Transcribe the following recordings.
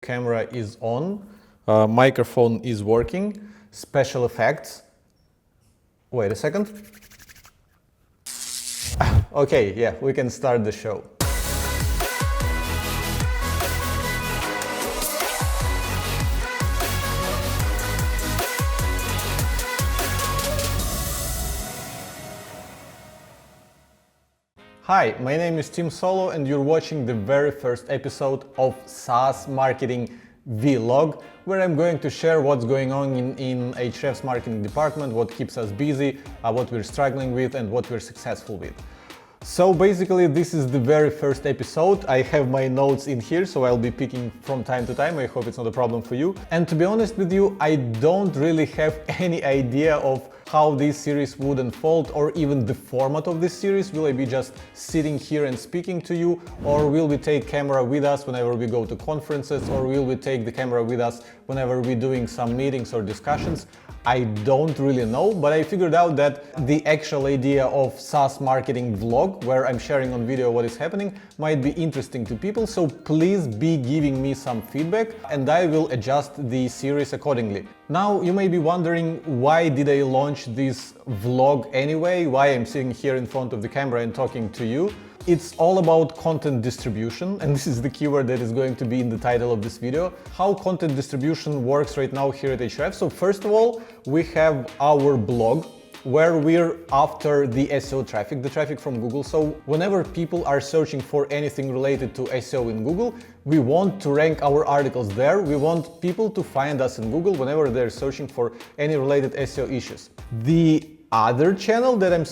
Camera is on, microphone is working, special effects. Wait a second. Okay, yeah, we can start the show. Hi, my name is Tim Solo and you're watching the very first episode of SaaS Marketing Vlog, where I'm going to share what's going on in Ahrefs marketing department, what keeps us busy, what we're struggling with and what we're successful with. So basically this is the very first episode. I have my notes in here, so I'll be picking from time to time. I hope it's not a problem for you. And to be honest with you, I don't really have any idea of how this series would unfold or even the format of this series. Will I be just sitting here and speaking to you, or will we take camera with us whenever we go to conferences, or will we take the camera with us whenever we're doing some meetings or discussions? I don't really know, but I figured out that the actual idea of SaaS marketing vlog, where I'm sharing on video what is happening, might be interesting to people. So please be giving me some feedback and I will adjust the series accordingly. Now you may be wondering, why did I launch this vlog anyway? Why I'm sitting here in front of the camera and talking to you? It's all about content distribution, and this is the keyword that is going to be in the title of this video. How content distribution works right now here at Ahrefs. So first of all, we have our blog, where we're after the SEO traffic, the traffic from Google. So whenever people are searching for anything related to SEO in Google, we want to rank our articles there. We want people to find us in Google whenever they're searching for any related SEO issues. The other channel that I've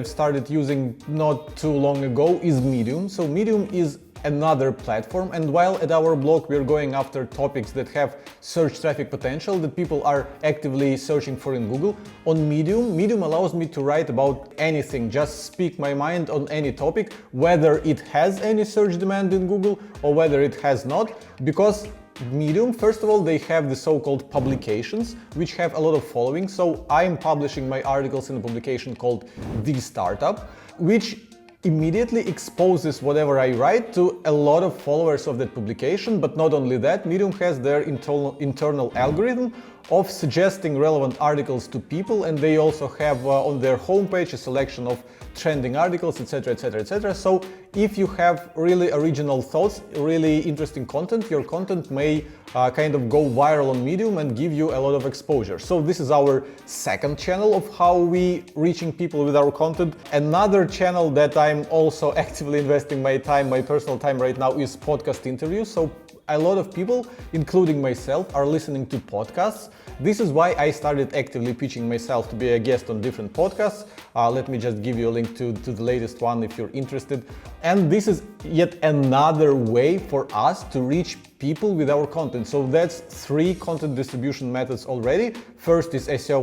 started using not too long ago is Medium. So Medium is another platform, and while at our blog we're going after topics that have search traffic potential, that people are actively searching for in Google, on Medium allows me to write about anything, just speak my mind on any topic, whether it has any search demand in Google or whether it has not, because Medium, first of all, they have the so-called publications, which have a lot of following. So I'm publishing my articles in a publication called The Startup, which immediately exposes whatever I write to a lot of followers of that publication. But not only that, Medium has their internal algorithm of suggesting relevant articles to people, and they also have on their homepage a selection of trending articles, etc, etc, etc. So if you have really original thoughts, really interesting content, your content may kind of go viral on Medium and give you a lot of exposure. So this is our second channel of how we reaching people with our content. Another channel that I'm also actively investing my time, my personal time right now, is podcast interviews. So a lot of people, including myself, are listening to podcasts. This is why I started actively pitching myself to be a guest on different podcasts. Let me just give you a link to the latest one if you're interested. And this is yet another way for us to reach people with our content. So that's 3 content distribution methods already. First is SEO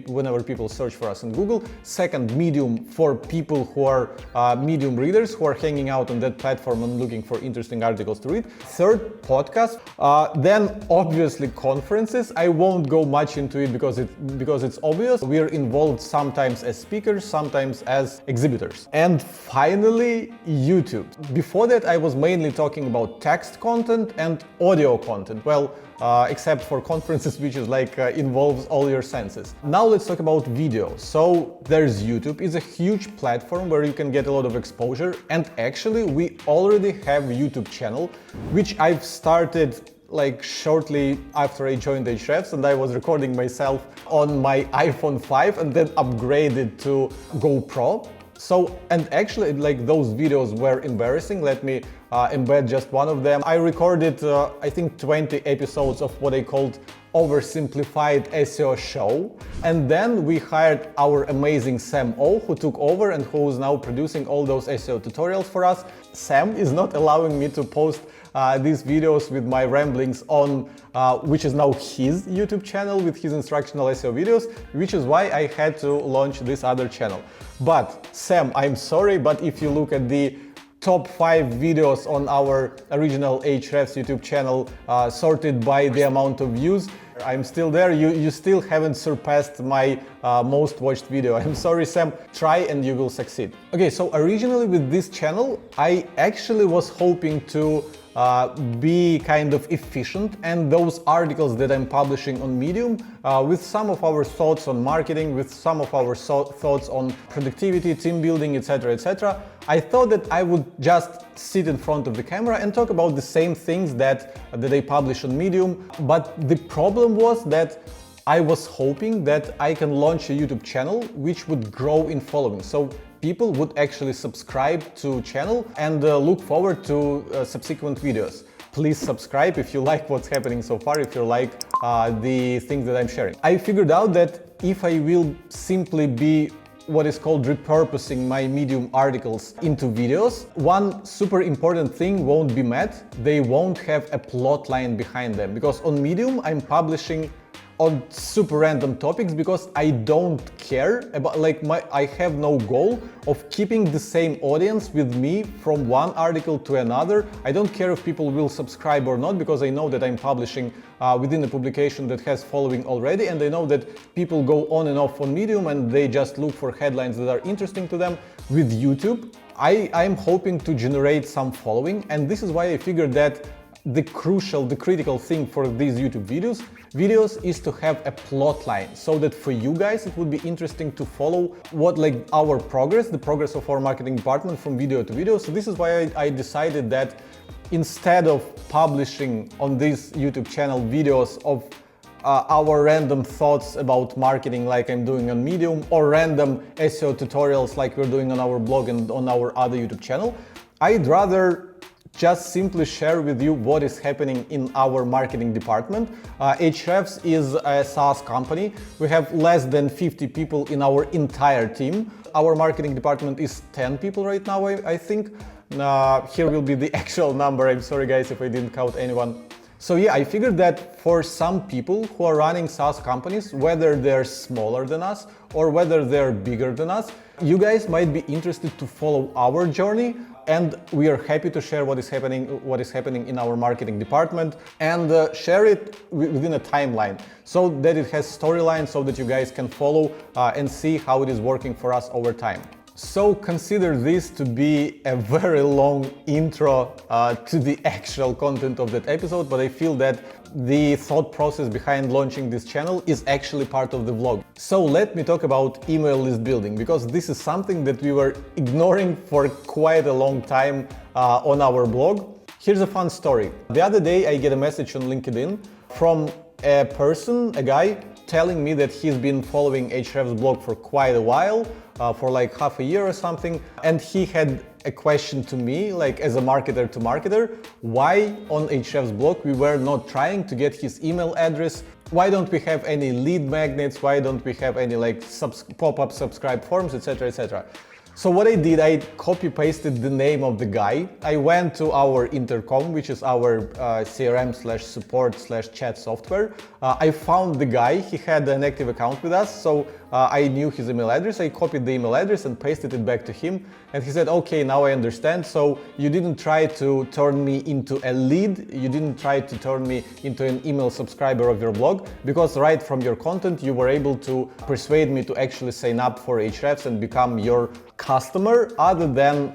whenever people search for us in Google. Second, Medium for people who are Medium readers, who are hanging out on that platform and looking for interesting articles to read. Third, podcast. Then obviously conferences. I won't go much into it because it's obvious. We are involved sometimes as speakers, sometimes as exhibitors. And finally, YouTube. Before that, I was mainly talking about text content and audio content. Well, except for conferences, which is like involves all your senses. Now let's talk about video. So there's YouTube. It's a huge platform where you can get a lot of exposure, and actually we already have a YouTube channel, which I've started like shortly after I joined Ahrefs, and I was recording myself on my iPhone 5 and then upgraded to GoPro. So, and actually like those videos were embarrassing. Let me embed just one of them. I recorded I think 20 episodes of what I called oversimplified SEO show, and then we hired our amazing Sam O, who took over and who is now producing all those SEO tutorials for us. Sam is not allowing me to post these videos with my ramblings on which is now his YouTube channel with his instructional SEO videos, which is why I had to launch this other channel. But Sam, I'm sorry, but if you look at the top 5 videos on our original Ahrefs YouTube channel, sorted by the amount of views, I'm still there. You still haven't surpassed my most watched video. I'm sorry, Sam. Try and you will succeed. Okay, so originally with this channel, I actually was hoping to be kind of efficient, and those articles that I'm publishing on Medium with some of our thoughts on marketing, with some of our thoughts on productivity, team building, etc., I thought that I would just sit in front of the camera and talk about the same things that I publish on Medium. But the problem was that I was hoping that I can launch a YouTube channel which would grow in following. So people would actually subscribe to channel and look forward to subsequent videos. Please subscribe if you like what's happening so far, if you like the things that I'm sharing. I figured out that if I will simply be what is called repurposing my Medium articles into videos, one super important thing won't be met. They won't have a plot line behind them, because on Medium I'm publishing on super random topics because I don't care about, I have no goal of keeping the same audience with me from one article to another. I don't care if people will subscribe or not, because I know that I'm publishing within a publication that has following already, and I know that people go on and off on Medium and they just look for headlines that are interesting to them. With YouTube, I'm hoping to generate some following, and this is why I figured that the critical thing for these YouTube videos is to have a plot line, so that for you guys it would be interesting to follow our progress, the progress of our marketing department from video to video. So this is why I decided that instead of publishing on this YouTube channel videos of our random thoughts about marketing like I'm doing on Medium, or random SEO tutorials like we're doing on our blog and on our other YouTube channel, I'd rather just simply share with you what is happening in our marketing department. Ahrefs is a SaaS company. We have less than 50 people in our entire team. Our marketing department is 10 people right now, I think. Here will be the actual number. I'm sorry guys if I didn't count anyone. So yeah, I figured that for some people who are running SaaS companies, whether they're smaller than us or whether they're bigger than us, you guys might be interested to follow our journey, and we are happy to share what is happening in our marketing department, and share it within a timeline, so that it has storylines, so that you guys can follow and see how it is working for us over time. So consider this to be a very long intro to the actual content of that episode, but I feel that the thought process behind launching this channel is actually part of the vlog. So let me talk about email list building, because this is something that we were ignoring for quite a long time on our blog. Here's a fun story. The other day I get a message on LinkedIn from a guy telling me that he's been following Ahrefs blog for quite a while, for like half a year or something, and he had a question to me, like as a marketer to marketer, why on Ahrefs blog we were not trying to get his email address, why don't we have any lead magnets, why don't we have any pop-up subscribe forms, etc. So what I did, I copy-pasted the name of the guy. I went to our intercom, which is our CRM/support/chat software. I found the guy. He had an active account with us, so I knew his email address. I copied the email address and pasted it back to him. And he said, okay, now I understand. So you didn't try to turn me into a lead. You didn't try to turn me into an email subscriber of your blog, because right from your content, you were able to persuade me to actually sign up for Ahrefs and become your customer, other than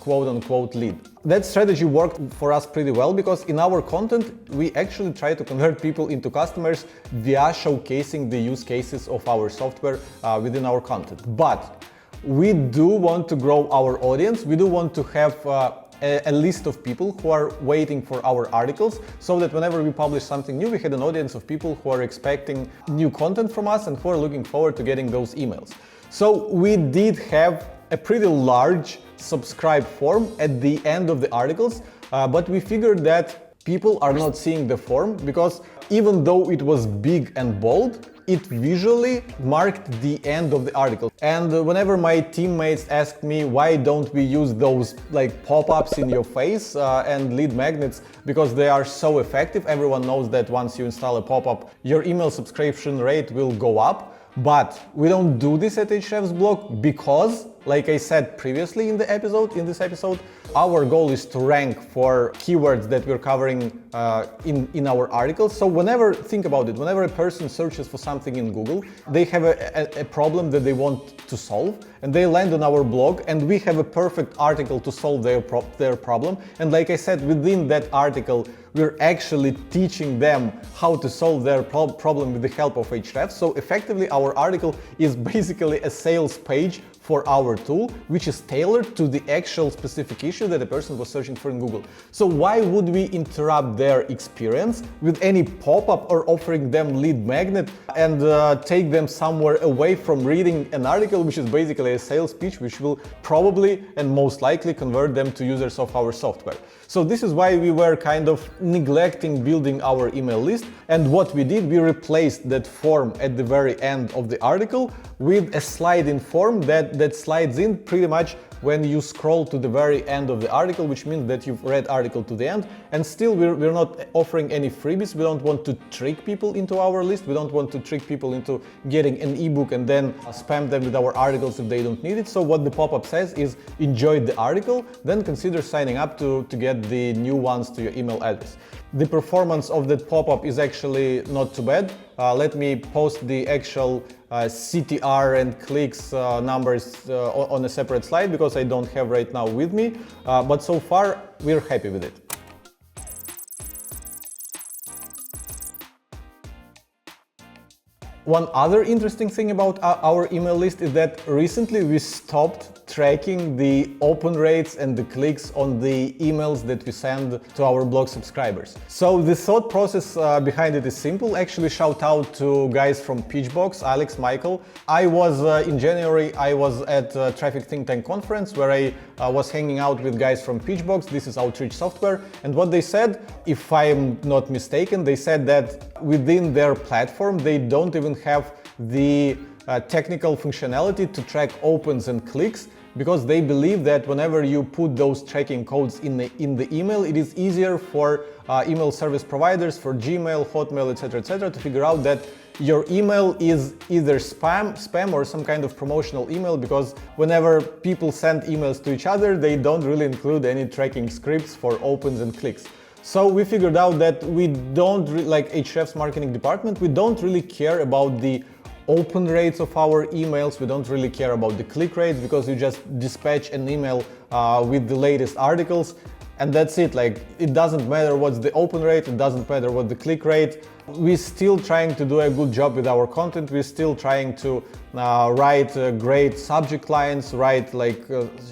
quote-unquote lead. That strategy worked for us pretty well, because in our content we actually try to convert people into customers via showcasing the use cases of our software within our content. But we do want to grow our audience. We do want to have a list of people who are waiting for our articles, so that whenever we publish something new, we had an audience of people who are expecting new content from us and who are looking forward to getting those emails. So we did have a pretty large subscribe form at the end of the articles, but we figured that people are not seeing the form, because even though it was big and bold, it visually marked the end of the article. And whenever my teammates asked me why don't we use those pop-ups in your face and lead magnets, because they are so effective. Everyone knows that once you install a pop-up, your email subscription rate will go up. But we don't do this at Ahrefs blog because like I said previously in this episode, our goal is to rank for keywords that we're covering in our articles. So think about it, whenever a person searches for something in Google, they have a problem that they want to solve, and they land on our blog, and we have a perfect article to solve their problem. And like I said, within that article, we're actually teaching them how to solve their problem with the help of Ahrefs. So effectively, our article is basically a sales page for our tool, which is tailored to the actual specific issue that a person was searching for in Google. So why would we interrupt their experience with any pop-up or offering them lead magnet and take them somewhere away from reading an article, which is basically a sales pitch, which will probably and most likely convert them to users of our software. So this is why we were kind of neglecting building our email list. And what we did, we replaced that form at the very end of the article with a slide-in form that slides in pretty much when you scroll to the very end of the article, which means that you've read article to the end. And still, we're not offering any freebies. We don't want to trick people into our list. We don't want to trick people into getting an ebook and then spam them with our articles if they don't need it. So what the pop-up says is, enjoy the article, then consider signing up to get the new ones to your email address. The performance of that pop-up is actually not too bad. Let me post the actual CTR and clicks numbers on a separate slide, because I don't have right now with me, but so far we're happy with it. One other interesting thing about our email list is that recently we stopped tracking the open rates and the clicks on the emails that we send to our blog subscribers. So the thought process behind it is simple. Actually, shout out to guys from Pitchbox, Alex, Michael. In January, I was at Traffic Think Tank conference where I was hanging out with guys from Pitchbox. This is outreach software. And what they said, if I'm not mistaken, they said that within their platform, they don't even have the technical functionality to track opens and clicks, because they believe that whenever you put those tracking codes in the email, it is easier for email service providers, for Gmail, Hotmail, etc., to figure out that your email is either spam or some kind of promotional email, because whenever people send emails to each other, they don't really include any tracking scripts for opens and clicks. So we figured out that we don't, like Ahrefs marketing department, we don't really care about the open rates of our emails. We don't really care about the click rates, because you just dispatch an email with the latest articles, and that's it. Like, it doesn't matter what's the open rate, it doesn't matter what the click rate. We're still trying to do a good job with our content. We're still trying to write great subject lines, write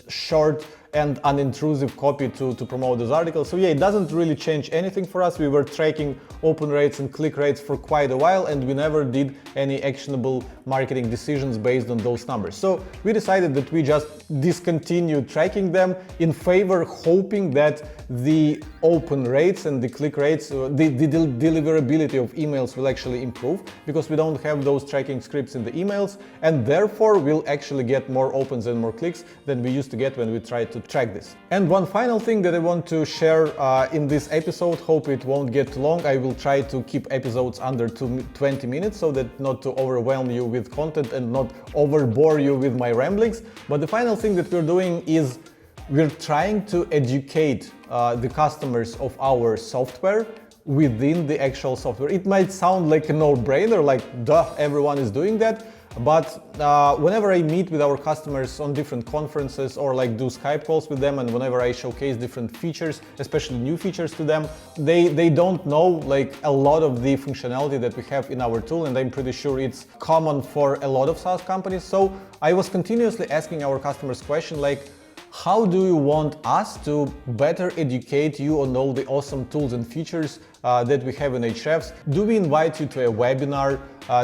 short and unintrusive copy to promote those articles. So yeah, it doesn't really change anything for us. We were tracking open rates and click rates for quite a while, and we never did any actionable marketing decisions based on those numbers. So we decided that we just discontinue tracking them in favor, hoping that the open rates and the click rates, the deliverability of emails will actually improve, because we don't have those tracking scripts in the emails, and therefore we'll actually get more opens and more clicks than we used to get when we tried to track this. And one final thing that I want to share in this episode, hope it won't get too long. I will try to keep episodes under 20 minutes so that not to overwhelm you with content and not overbore you with my ramblings. But the final thing that we're doing is we're trying to educate the customers of our software within the actual software. It might sound like a no-brainer, like duh, everyone is doing that. But whenever I meet with our customers on different conferences or do Skype calls with them, and whenever I showcase different features, especially new features to them, they don't know a lot of the functionality that we have in our tool, and I'm pretty sure it's common for a lot of SaaS companies. So I was continuously asking our customers questions like, how do you want us to better educate you on all the awesome tools and features that we have in Ahrefs? Do we invite you to a webinar?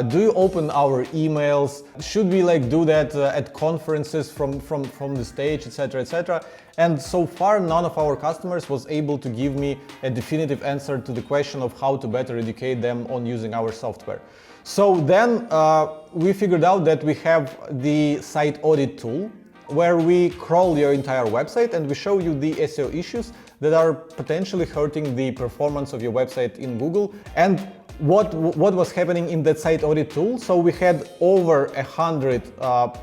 Do you open our emails? Should we do that at conferences from the stage, etc., etc.? And so far, none of our customers was able to give me a definitive answer to the question of how to better educate them on using our software. So then we figured out that we have the site audit tool, where we crawl your entire website and we show you the SEO issues that are potentially hurting the performance of your website in Google. And what was happening in that site audit tool. So we had over 100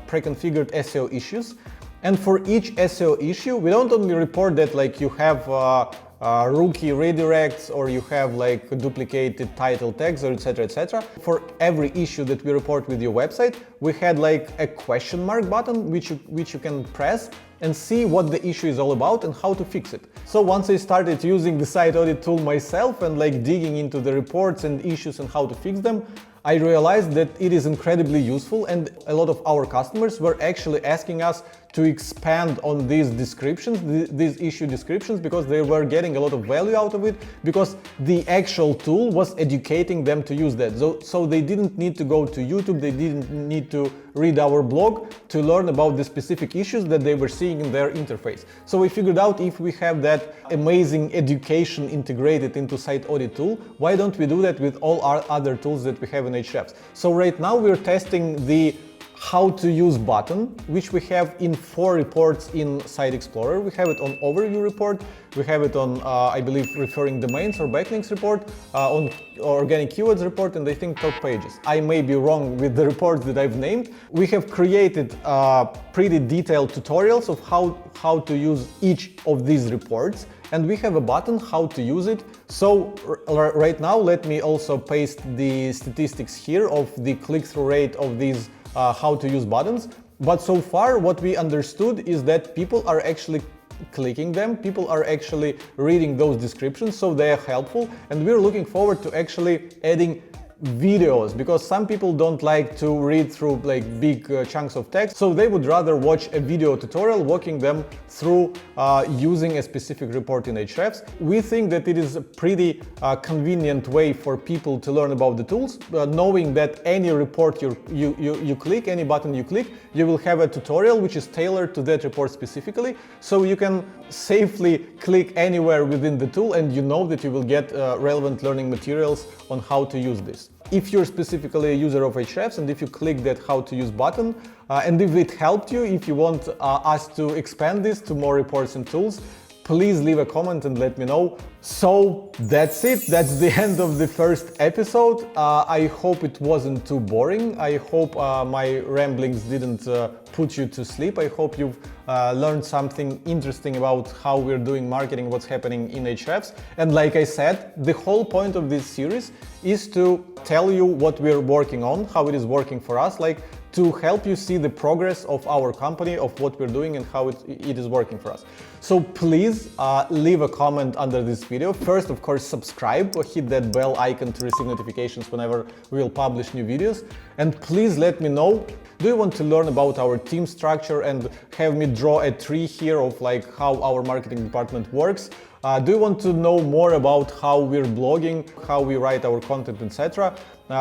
pre-configured SEO issues, and for each SEO issue we don't only report that like you have rookie redirects or you have like duplicated title tags or etc. etc. For every issue that we report with your website, we had like a question mark button which you can press and see what the issue is all about and how to fix it. So once I started using the site audit tool myself and like digging into the reports and issues and how to fix them, I realized that it is incredibly useful, and a lot of our customers were actually asking us to expand on these descriptions, these issue descriptions, because they were getting a lot of value out of it, because the actual tool was educating them to use that. So they didn't need to go to YouTube, they didn't need to read our blog to learn about the specific issues that they were seeing in their interface. So we figured out, if we have that amazing education integrated into site audit tool, why don't we do that with all our other tools that we have in Ahrefs? So right now we're testing the how to use button, which we have in 4 reports in Site Explorer. We have it on overview report, we have it on, I believe, referring domains or backlinks report, on organic keywords report, and I think top pages. I may be wrong with the reports that I've named. We have created pretty detailed tutorials of how to use each of these reports, and we have a button how to use it. So right now, let me also paste the statistics here of the click-through rate of these how to use buttons. But so far what we understood is that people are actually clicking them, people are actually reading those descriptions, so they are helpful, and we're looking forward to actually adding videos, because some people don't like to read through like big chunks of text, so they would rather watch a video tutorial walking them through using a specific report in Ahrefs. We think that it is a pretty convenient way for people to learn about the tools, knowing that any report you click, any button you click, you will have a tutorial which is tailored to that report specifically, so you can safely click anywhere within the tool and you know that you will get relevant learning materials on how to use this. If you're specifically a user of Ahrefs and if you click that how to use button, and if it helped you, if you want us to expand this to more reports and tools, please leave a comment and let me know. So that's it, that's the end of the first episode. I hope it wasn't too boring. I hope my ramblings didn't put you to sleep. I hope you've learned something interesting about how we're doing marketing, what's happening in Ahrefs. And like I said, the whole point of this series is to tell you what we're working on, how it is working for us, like to help you see the progress of our company, of what we're doing and how it is working for us. So please leave a comment under this video. First, of course, subscribe or hit that bell icon to receive notifications whenever we'll publish new videos. And please let me know, do you want to learn about our team structure and have me draw a tree here of like how our marketing department works? Do you want to know more about how we're blogging, how we write our content, etc.?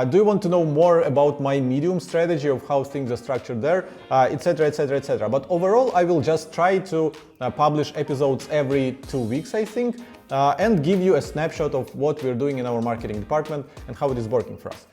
Do you want to know more about my Medium strategy of how things are structured there, etc., etc., etc. But overall, I will just try to publish episodes every 2 weeks, I think, and give you a snapshot of what we're doing in our marketing department and how it is working for us.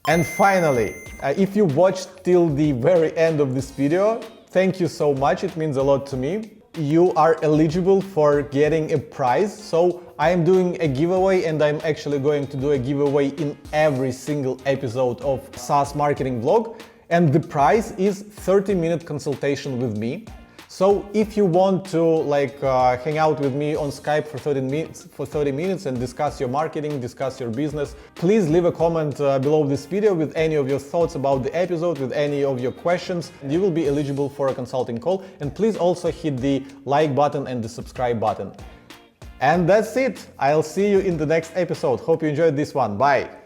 And finally, if you watched till the very end of this video, thank you so much, it means a lot to me. You are eligible for getting a prize. So I am doing a giveaway, and I'm actually going to do a giveaway in every single episode of SaaS Marketing Vlog. And the prize is 30-minute consultation with me. So if you want to like hang out with me on Skype for 30 minutes and discuss your marketing, discuss your business, please leave a comment below this video with any of your thoughts about the episode, with any of your questions. You will be eligible for a consulting call, and please also hit the like button and the subscribe button. And that's it. I'll see you in the next episode. Hope you enjoyed this one. Bye.